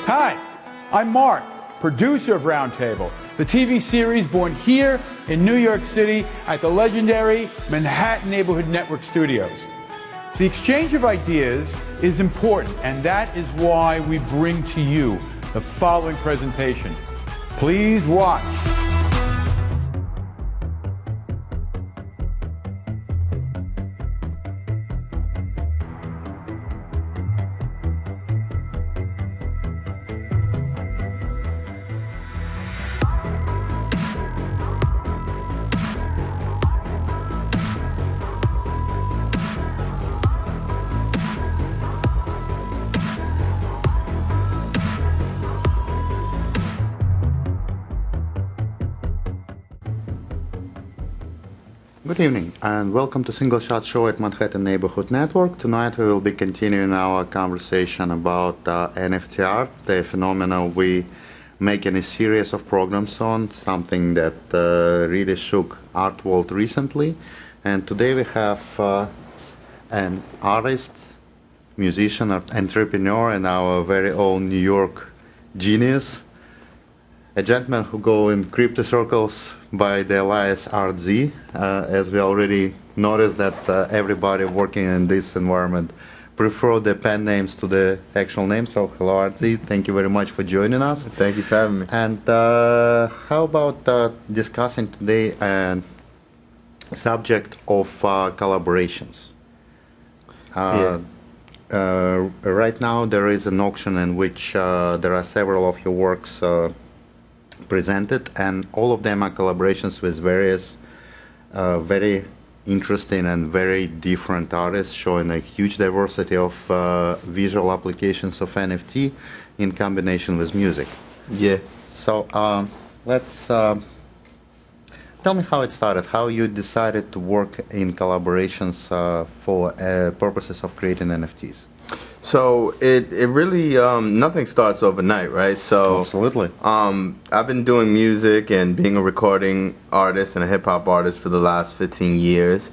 Hi, I'm Mark, producer of Roundtable, the TV series born here in New York City at the legendary Manhattan Neighborhood Network Studios. The exchange of ideas is important, and that is why we bring to you the following presentation. Please watch. Good evening and welcome to Single Shot Show at Manhattan Neighborhood Network. Tonight we will be continuing our conversation about NFT art, the phenomenon we making a series of programs on, something that really shook art world recently. And today we have an artist, musician, entrepreneur, and our very own New York genius, a gentleman who go in crypto circles by the alias ARTZ, as we already noticed that everybody working in this environment prefer the pen names to the actual names. So hello ARTZ, thank you very much for joining us. Thank you for having me. And how about discussing today a subject of collaborations? Right now there is an auction in which there are several of your works presented, and all of them are collaborations with various very interesting and very different artists, showing a huge diversity of visual applications of NFT in combination with music. Yeah. So let's tell me how it started, how you decided to work in collaborations for purposes of creating NFTs. So it really nothing starts overnight, right? So absolutely. I've been doing music and being a recording artist and a hip hop artist for the last 15 years.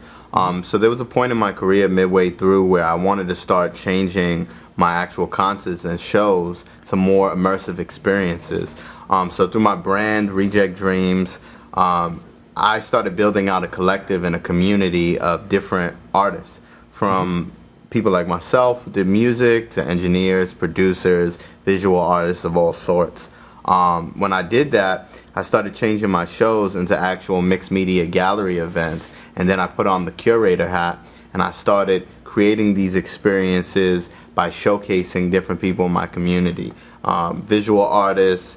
So there was a point in my career midway through where I wanted to start changing my actual concerts and shows to more immersive experiences. So through my brand, Reject Dreams, I started building out a collective and a community of different artists, from people like myself who did music to engineers, producers, visual artists of all sorts. When I did that, I started changing my shows into actual mixed media gallery events, and then I put on the curator hat and I started creating these experiences by showcasing different people in my community, visual artists,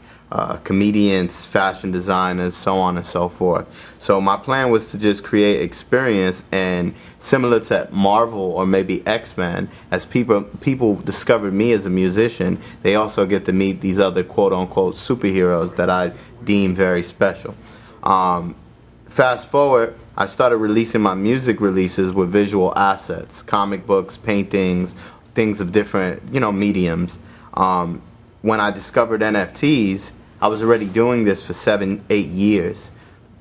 comedians, fashion designers, so on and so forth. So my plan was to just create experience, and similar to Marvel or maybe X-Men, as people discovered me as a musician, they also get to meet these other quote-unquote superheroes that I deem very special. Fast forward, I started releasing my music releases with visual assets, comic books, paintings, things of different, mediums. When I discovered NFTs, I was already doing this for 7-8 years,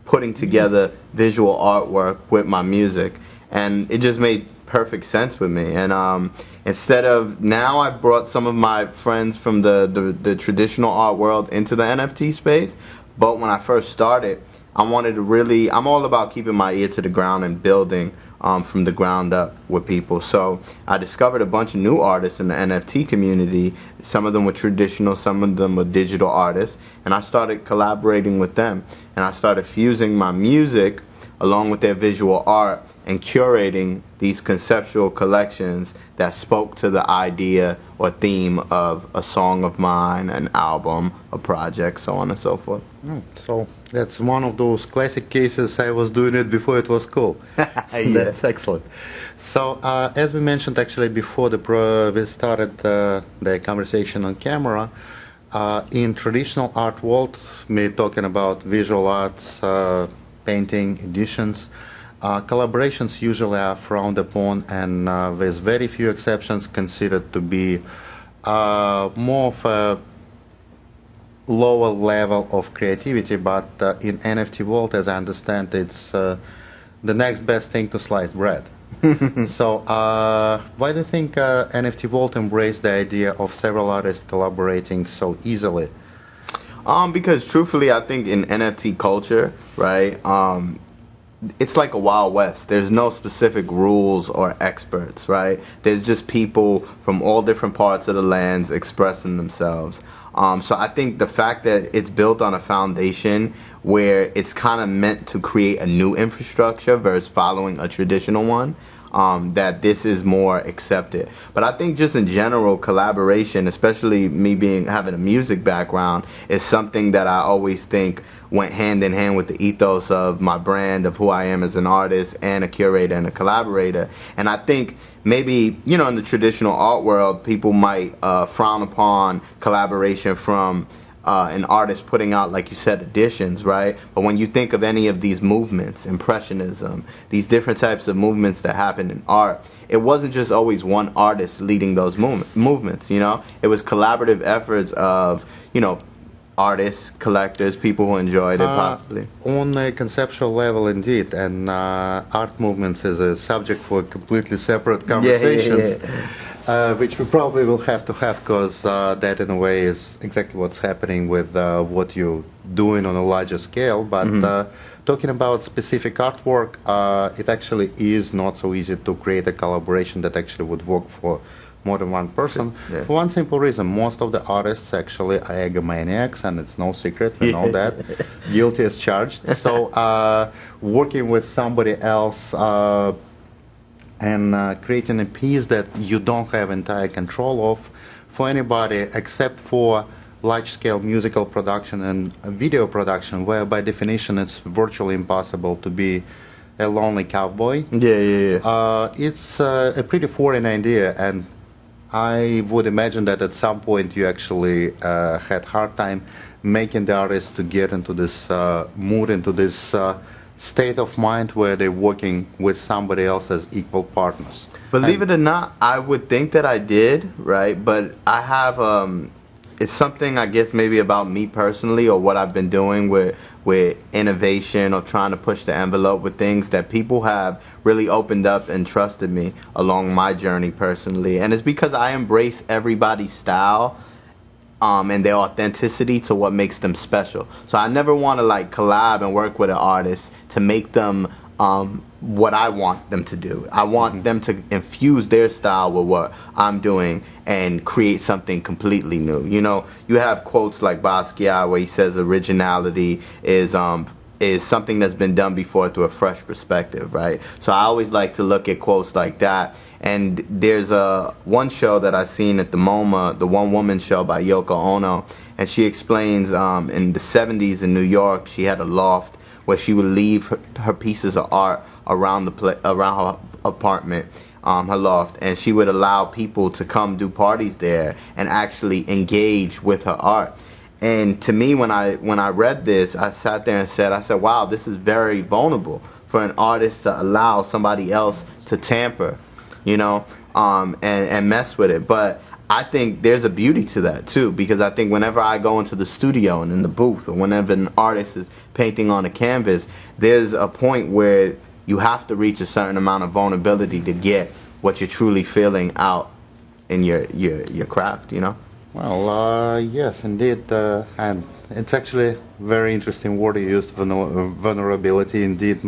putting together visual artwork with my music, and it just made perfect sense with me. And instead of, now I've brought some of my friends from the traditional art world into the NFT space, but when I first started, I'm all about keeping my ear to the ground and building from the ground up with people. So I discovered a bunch of new artists in the NFT community. Some of them were traditional, some of them were digital artists, and I started collaborating with them. And I started fusing my music along with their visual art and curating these conceptual collections that spoke to the idea or theme of a song of mine, an album, a project, so on and so forth. So that's one of those classic cases. I was doing it before it was cool. Yeah. That's excellent. So as we mentioned actually before we started the conversation on camera, in traditional art world, we're talking about visual arts, painting, editions, collaborations usually are frowned upon, and with very few exceptions considered to be more of a lower level of creativity, but in NFT world, as I understand, it's the next best thing to sliced bread. So, why do you think NFT Vault embraced the idea of several artists collaborating so easily? Because truthfully, I think in NFT culture, right, it's like a Wild West. There's no specific rules or experts, right? There's just people from all different parts of the lands expressing themselves. So I think the fact that it's built on a foundation where it's kind of meant to create a new infrastructure versus following a traditional one, that this is more accepted. But I think just in general, collaboration, especially me having a music background, is something that I always think went hand in hand with the ethos of my brand, of who I am as an artist and a curator and a collaborator. And I think maybe, you know, in the traditional art world, people might frown upon collaboration from an artist putting out, like you said, editions, right? But when you think of any of these movements, Impressionism, these different types of movements that happen in art, it wasn't just always one artist leading those movements, you know? It was collaborative efforts of, you know, artists, collectors, people who enjoyed it, possibly. On a conceptual level, indeed, and art movements is a subject for completely separate conversations. Which we probably will have to have, because that in a way is exactly what's happening with what you're doing on a larger scale. But talking about specific artwork, it actually is not so easy to create a collaboration that actually would work for more than one person. For one simple reason: most of the artists actually are egomaniacs, and it's no secret, we know that. Guilty as charged. So working with somebody else and creating a piece that you don't have entire control of, for anybody except for large-scale musical production and video production, where by definition it's virtually impossible to be a lonely cowboy. It's a pretty foreign idea, and I would imagine that at some point you actually had hard time making the artists to get into this mood, into this state of mind where they're working with somebody else as equal partners. Believe it or not, I would think that I did, right? But I have, it's something I guess maybe about me personally, or what I've been doing with innovation, or trying to push the envelope with things, that people have really opened up and trusted me along my journey personally. And it's because I embrace everybody's style and their authenticity to what makes them special. So I never want to like collab and work with an artist to make them what I want them to do. I want them to infuse their style with what I'm doing and create something completely new. You know, you have quotes like Basquiat where he says originality is something that's been done before through a fresh perspective, right? So I always like to look at quotes like that. And there's one show that I've seen at the MoMA, the One Woman Show by Yoko Ono, and she explains in the 70s in New York, she had a loft where she would leave her pieces of art around around her apartment, her loft, and she would allow people to come do parties there and actually engage with her art. And to me, when I read this, I sat there and said, wow, this is very vulnerable for an artist to allow somebody else to tamper, you know, and mess with it. But I think there's a beauty to that too, because I think whenever I go into the studio and in the booth, or whenever an artist is painting on a canvas, there's a point where you have to reach a certain amount of vulnerability to get what you're truly feeling out in your craft, you know? Well, yes, indeed, and it's actually very interesting word you used, vulnerability. Indeed,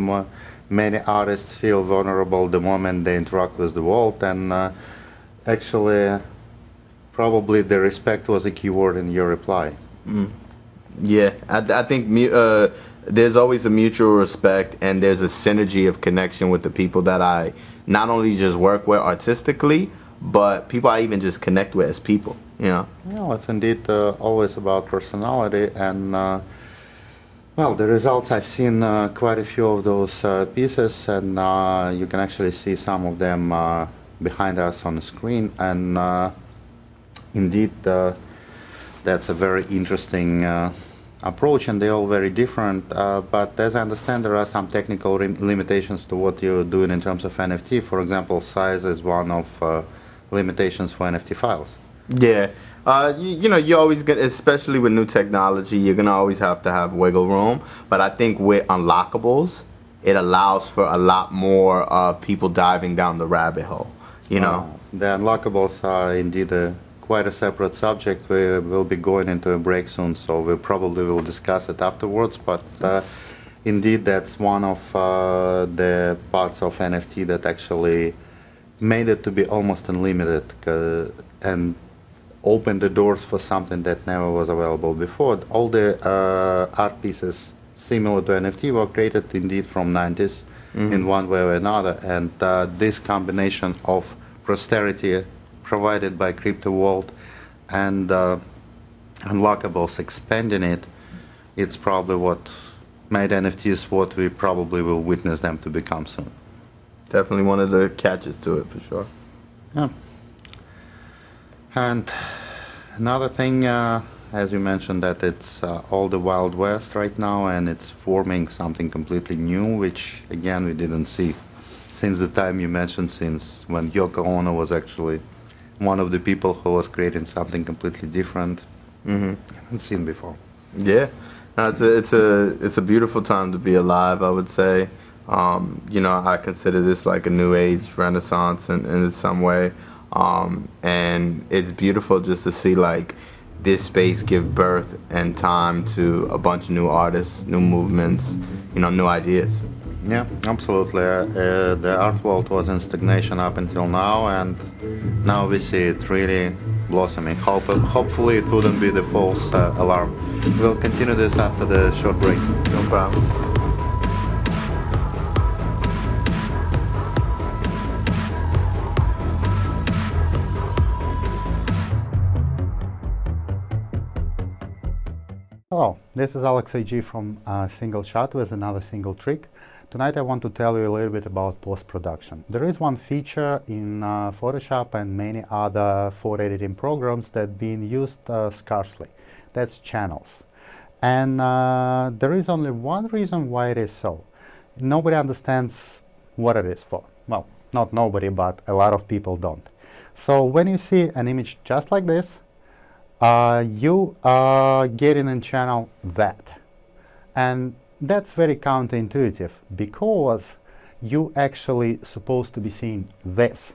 many artists feel vulnerable the moment they interact with the world, and actually, probably the respect was a key word in your reply. Yeah, I think there's always a mutual respect, and there's a synergy of connection with the people that I not only just work with artistically, but people I even just connect with as people, you know? Well, it's indeed always about personality, and well, the results, I've seen quite a few of those pieces, and you can actually see some of them behind us on the screen, and indeed that's a very interesting approach, and they're all very different, but as I understand, there are some technical limitations to what you're doing in terms of NFT. For example, size is one of limitations for NFT files. Yeah. You know, you always get, especially with new technology, you're going to always have to have wiggle room. But I think with unlockables, it allows for a lot more people diving down the rabbit hole, you know. The unlockables are indeed quite a separate subject. We will be going into a break soon, so we probably will discuss it afterwards. But indeed, that's one of the parts of NFT that actually made it to be almost unlimited and opened the doors for something that never was available before. All the art pieces similar to NFT were created indeed from 90s in one way or another, and this combination of prosperity provided by crypto world and unlockables expanding it, it's probably what made NFTs what we probably will witness them to become soon. Definitely one of the catches to it, for sure. Yeah. And another thing, as you mentioned, that it's all the Wild West right now, and it's forming something completely new, which again we didn't see since the time you mentioned, since when Yoko Ono was actually one of the people who was creating something completely different. Haven't seen before. Yeah, no, it's a beautiful time to be alive, I would say. You know, I consider this like a new age renaissance in some way, and it's beautiful just to see like this space give birth and time to a bunch of new artists, new movements, you know, new ideas. Yeah, absolutely. The art world was in stagnation up until now, and now we see it really blossoming. Hopefully it wouldn't be the false alarm. We'll continue this after the short break. No problem. Hello, this is Alex AG from Single Shot with another single trick. Tonight I want to tell you a little bit about post-production. There is one feature in Photoshop and many other photo editing programs that being used scarcely. That's channels. And there is only one reason why it is so. Nobody understands what it is for. Well, not nobody, but a lot of people don't. So when you see an image just like this, you are getting in channel that. And that's very counterintuitive, because you actually supposed to be seeing this.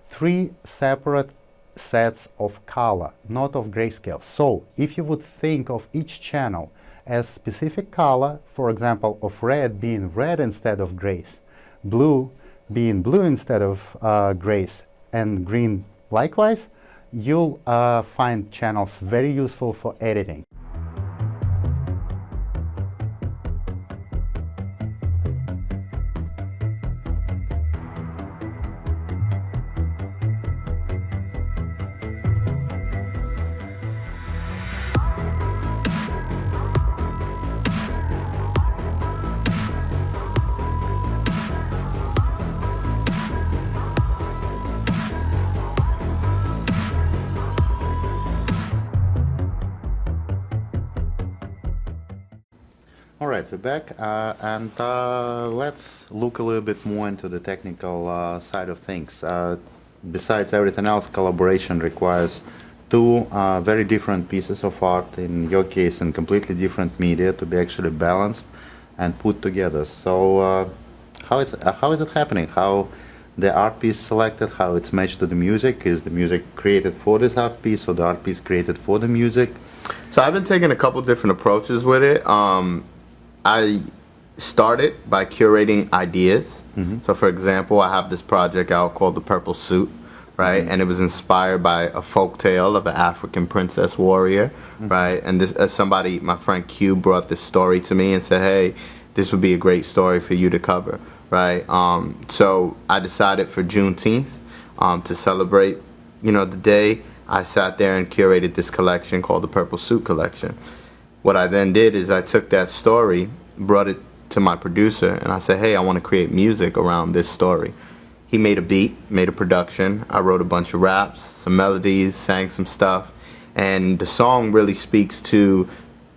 3 separate sets of color, not of grayscale. So if you would think of each channel as specific color, for example, of red being red instead of grays, blue being blue instead of grays, and green likewise, you'll find channels very useful for editing. All right, we're back, and let's look a little bit more into the technical side of things. Besides everything else, collaboration requires 2 very different pieces of art, in your case in completely different media, to be actually balanced and put together. So how is it happening? How the art piece selected, how it's matched to the music? Is the music created for this art piece, or the art piece created for the music? So I've been taking a couple different approaches with it. I started by curating ideas. So for example, I have this project out called The Purple Suit, right? And it was inspired by a folk tale of an African princess warrior, right? And this, somebody, my friend Q, brought this story to me and said, hey, this would be a great story for you to cover, right? So I decided for Juneteenth to celebrate, you know, the day. I sat there and curated this collection called the Purple Suit Collection. What I then did is I took that story, brought it to my producer, and I said, hey, I want to create music around this story. He made a beat, made a production. I wrote a bunch of raps, some melodies, sang some stuff, and the song really speaks to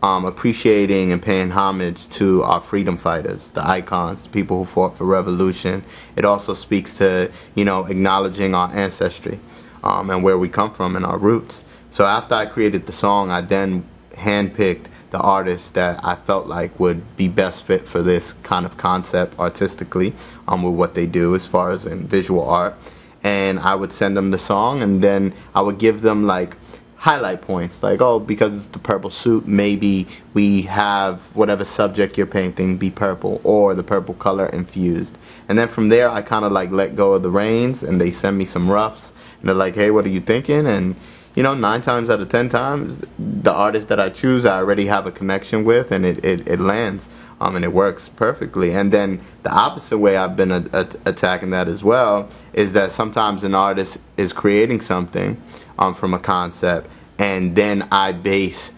appreciating and paying homage to our freedom fighters, the icons, the people who fought for revolution. It also speaks to, you know, acknowledging our ancestry and where we come from and our roots. So after I created the song, I then handpicked the artists that I felt like would be best fit for this kind of concept artistically, with what they do as far as in visual art. And I would send them the song, and then I would give them like highlight points, like, oh, because it's the purple suit, maybe we have whatever subject you're painting be purple, or the purple color infused. And then from there I kind of like let go of the reins, and they send me some roughs, and they're like, hey, what are you thinking? And 9 times out of 10 times, the artist that I choose, I already have a connection with, and it lands, and it works perfectly. And then the opposite way I've been attacking that as well is that sometimes an artist is creating something from a concept, and then I base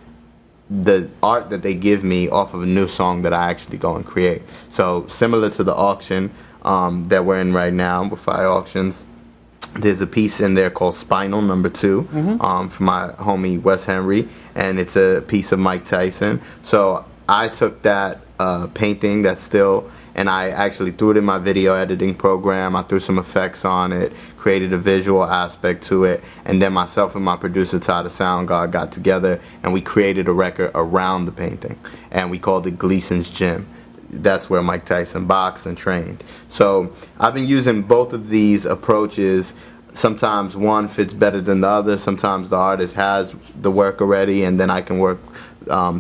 the art that they give me off of a new song that I actually go and create. So similar to the auction that we're in right now with FiOS, there's a piece in there called Spinal number 2 from my homie Wes Henry, and it's a piece of Mike Tyson. So I took that painting, that still, and I actually threw it in my video editing program. I threw some effects on it, created a visual aspect to it, and then myself and my producer Todd the Sound God got together and we created a record around the painting, and we called it Gleason's Gym. That's where Mike Tyson boxed and trained. So I've been using both of these approaches. Sometimes one fits better than the other. Sometimes the artist has the work already, and then I can work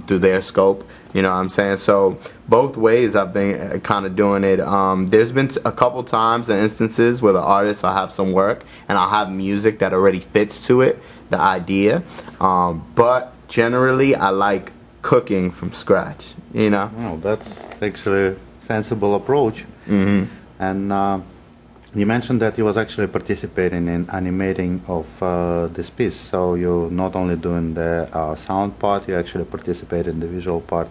through their scope. You know what I'm saying? So both ways I've been kind of doing it. There's been a couple times and instances where the artist will have some work, and I'll have music that already fits to it, the idea. But generally, I like cooking from scratch. Oh, that's actually a sensible approach. And you mentioned that you was actually participating in animating of this piece. So you're not only doing the sound part, you actually participate in the visual part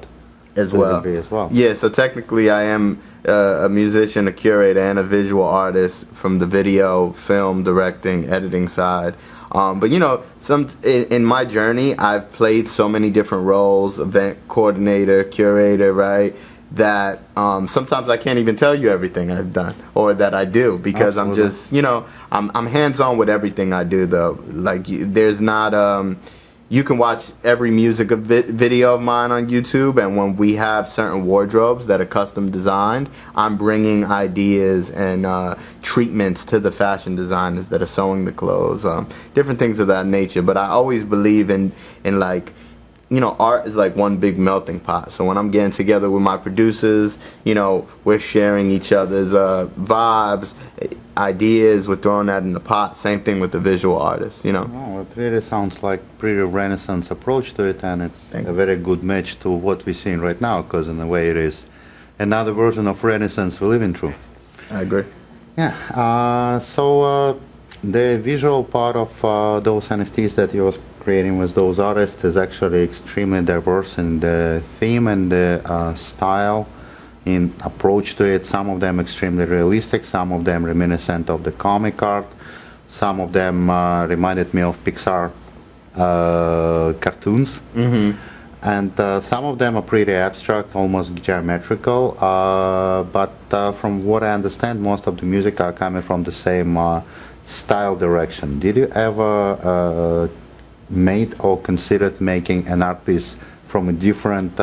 as well. Yeah, so technically I am a musician, a curator, and a visual artist from the video, film, directing, editing side. But in my journey, I've played so many different roles: event coordinator, curator, right? That sometimes I can't even tell you everything I've done or that I do, because Absolutely. I'm just, I'm hands-on with everything I do, though. Like, there's not, you can watch every music video of mine on YouTube, and when we have certain wardrobes that are custom designed, I'm bringing ideas and treatments to the fashion designers that are sewing the clothes, different things of that nature. But I always believe in like, art is like one big melting pot. So when I'm getting together with my producers, we're sharing each other's vibes, ideas, we're throwing that in the pot. Same thing with the visual artists, Oh, it really sounds like pretty Renaissance approach to it, and it's a very good match to what we're seeing right now, because in a way it is another version of Renaissance we're living through. I agree. Yeah, so the visual part of those NFTs that you was creating with those artists is actually extremely diverse in the theme and the style, in approach to it. Some of them extremely realistic, some of them reminiscent of the comic art, some of them reminded me of Pixar cartoons, and some of them are pretty abstract, almost geometrical, but from what I understand, most of the music are coming from the same style direction. Did you ever made or considered making an art piece from a different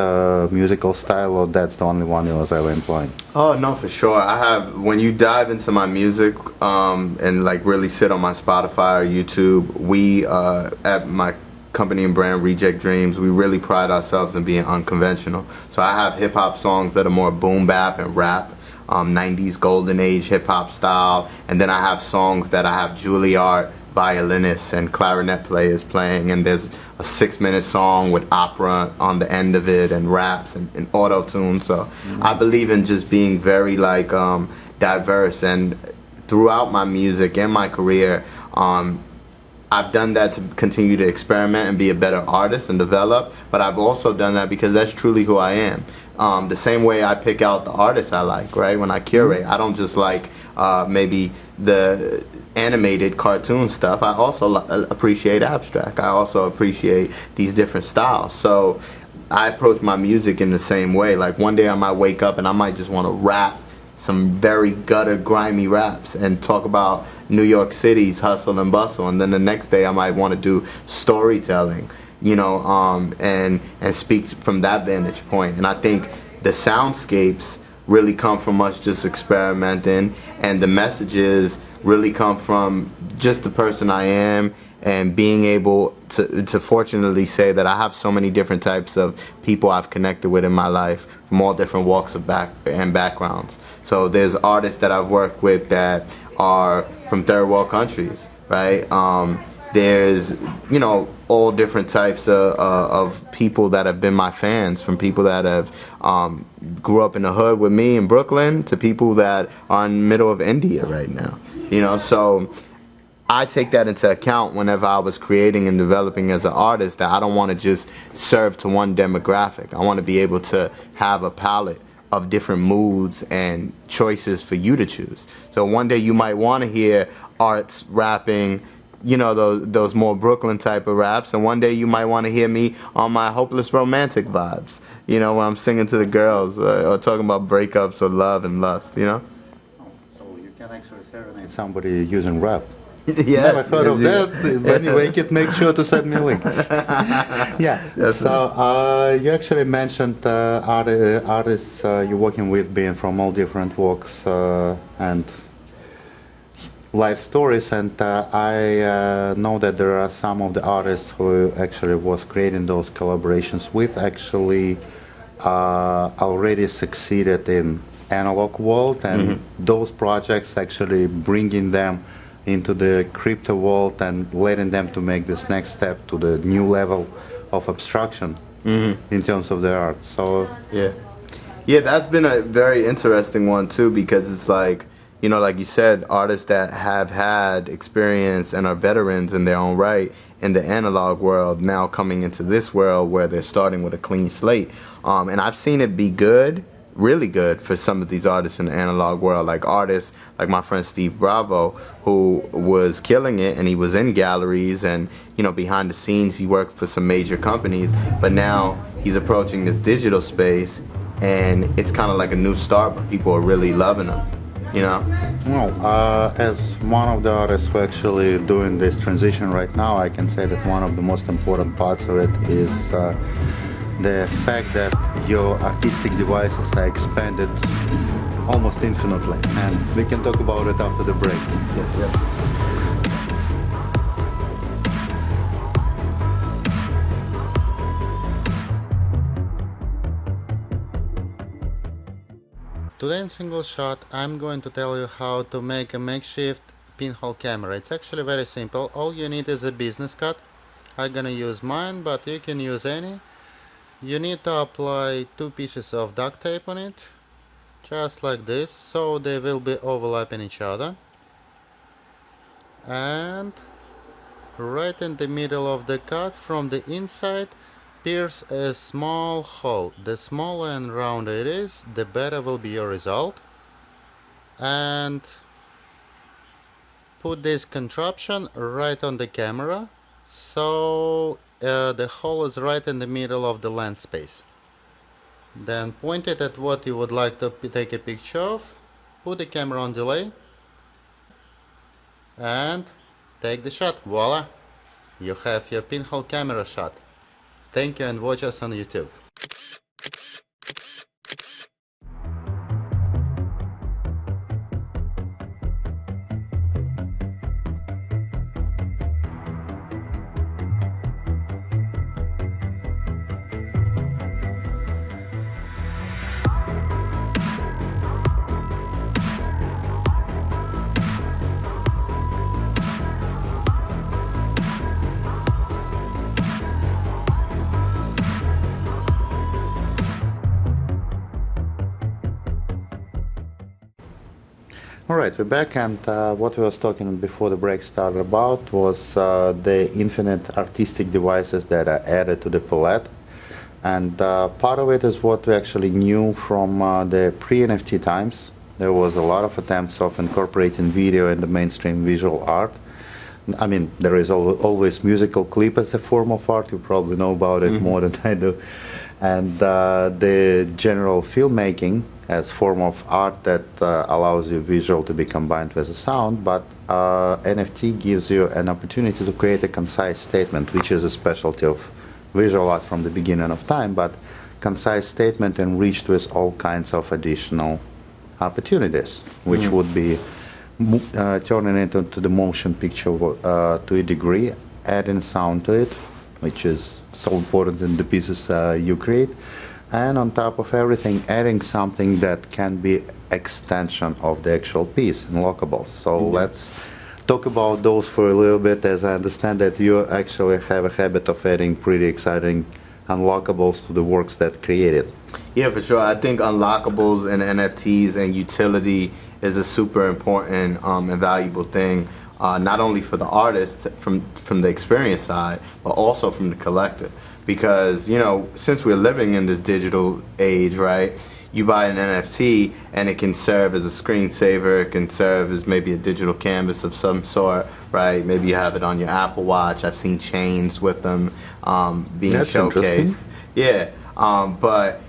musical style, or that's the only one you was ever employing? Oh no, for sure. I have. When you dive into my music and like really sit on my Spotify or YouTube, we at my company and brand Reject Dreams, we really pride ourselves in being unconventional. So I have hip hop songs that are more boom bap and rap, 90s golden age hip hop style, and then I have songs that I have Juilliard violinists and clarinet players playing, and there's a 6-minute song with opera on the end of it, and raps and auto-tune. So I believe in just being very like diverse, and throughout my music and my career, I've done that to continue to experiment and be a better artist and develop, but I've also done that because that's truly who I am. The same way I pick out the artists I like, right? When I curate, I don't just like maybe the animated cartoon stuff. I also appreciate abstract. I also appreciate these different styles. So I approach my music in the same way. Like one day I might wake up and I might just want to rap some very gutter, grimy raps and talk about New York City's hustle and bustle, and then the next day I might want to do storytelling. and speak from that vantage point. And I think the soundscapes really come from us just experimenting, and the messages really come from just the person I am, and being able to fortunately say that I have so many different types of people I've connected with in my life from all different walks of backgrounds. So there's artists that I've worked with that are from third world countries, right? There's, all different types of people that have been my fans, from people that have grew up in the hood with me in Brooklyn to people that are in the middle of India right now. So I take that into account whenever I was creating and developing as an artist, that I don't want to just serve to one demographic. I want to be able to have a palette of different moods and choices for you to choose. So one day you might want to hear ARTZ rapping, those more Brooklyn type of raps, and one day you might want to hear me on my hopeless romantic vibes, when I'm singing to the girls or talking about breakups or love and lust, So you can actually serenade somebody using rap. Yeah, never heard of that. When you make it, make sure to send me a link. Yeah. That's so you actually mentioned artists you're working with being from all different walks and life stories, and I know that there are some of the artists who actually was creating those collaborations with actually already succeeded in analog world, and those projects actually bringing them into the crypto world and letting them to make this next step to the new level of abstraction in terms of their art. So yeah, that's been a very interesting one too, because it's like, like you said, artists that have had experience and are veterans in their own right in the analog world, now coming into this world where they're starting with a clean slate. And I've seen it be good, really good, for some of these artists in the analog world, like artists like my friend Steve Bravo, who was killing it, and he was in galleries and behind the scenes he worked for some major companies, but now he's approaching this digital space and it's kind of like a new start, but people are really loving him. Well, as one of the artists who actually doing this transition right now, I can say that one of the most important parts of it is the fact that your artistic devices are expanded almost infinitely, and we can talk about it after the break. Yes, yeah. Today in Single Shot, I'm going to tell you how to make a makeshift pinhole camera. It's actually very simple. All you need is a business card. I'm gonna use mine, but you can use any. You need to apply 2 pieces of duct tape on it, just like this, so they will be overlapping each other. And right in the middle of the cut, from the inside, pierce a small hole. The smaller and rounder it is, the better will be your result. And put this contraption right on the camera, so the hole is right in the middle of the lens space. Then point it at what you would like to take a picture of, put the camera on delay, and take the shot. Voila! You have your pinhole camera shot. Thank you, and watch us on YouTube. All right, we're back, and what we was talking before the break started about was the infinite artistic devices that are added to the palette. And part of it is what we actually knew from the pre-NFT times. There was a lot of attempts of incorporating video in the mainstream visual art. I mean, there is always musical clip as a form of art. You probably know about it more than I do. And the general filmmaking as form of art that allows you visual to be combined with a sound, but NFT gives you an opportunity to create a concise statement, which is a specialty of visual art from the beginning of time, but concise statement enriched with all kinds of additional opportunities, which would be turning it into the motion picture to a degree, adding sound to it, which is so important in the pieces you create, and on top of everything, adding something that can be extension of the actual piece, unlockables. So let's talk about those for a little bit, as I understand that you actually have a habit of adding pretty exciting unlockables to the works that created. Yeah, for sure. I think unlockables and NFTs and utility is a super important and valuable thing, not only for the artist from the experience side, but also from the collector. Because, you know, since we're living in this digital age, right, you buy an NFT and it can serve as a screensaver, it can serve as maybe a digital canvas of some sort, right? Maybe you have it on your Apple Watch. I've seen chains with them being That's showcased. Yeah, but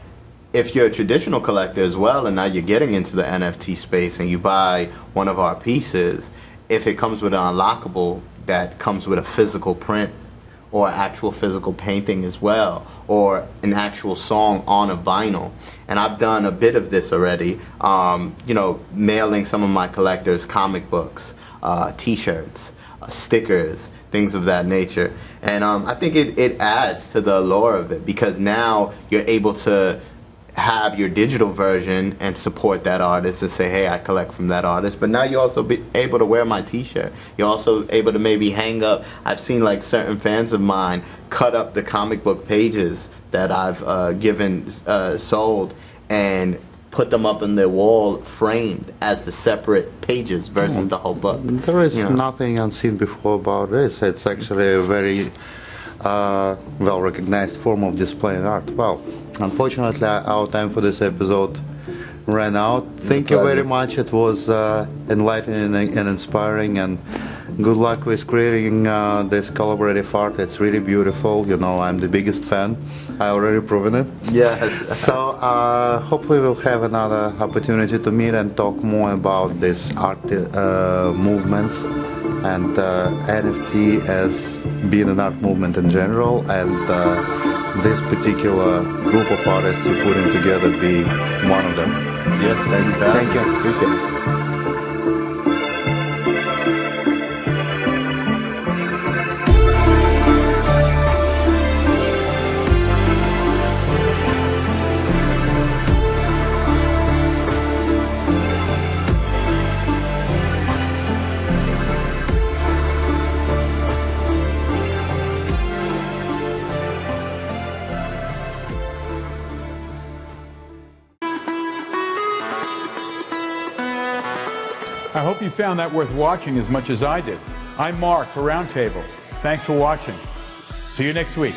if you're a traditional collector as well, and now you're getting into the NFT space and you buy one of our pieces, if it comes with an unlockable that comes with a physical print or actual physical painting as well, or an actual song on a vinyl. And I've done a bit of this already, you know, mailing some of my collectors comic books, t-shirts, stickers, things of that nature. And I think it adds to the allure of it, because now you're able to have your digital version and support that artist and say, hey, I collect from that artist. But now you're also be able to wear my t-shirt. You're also able to maybe hang up. I've seen like certain fans of mine cut up the comic book pages that I've sold and put them up on their wall framed as the separate pages versus the whole book. There is nothing unseen before about this. It's actually a very well-recognized form of displaying art. Well, unfortunately, our time for this episode ran out. Thank you very much. It was enlightening and inspiring, and good luck with creating this collaborative art. It's really beautiful. You know, I'm the biggest fan. I already proven it. Yes. So hopefully we'll have another opportunity to meet and talk more about this art movements and NFT as being an art movement in general, and this particular group of artists you're putting together be one of them. Yes, thank you. Thank you. Appreciate it. I hope you found that worth watching as much as I did. I'm Mark for Roundtable. Thanks for watching. See you next week.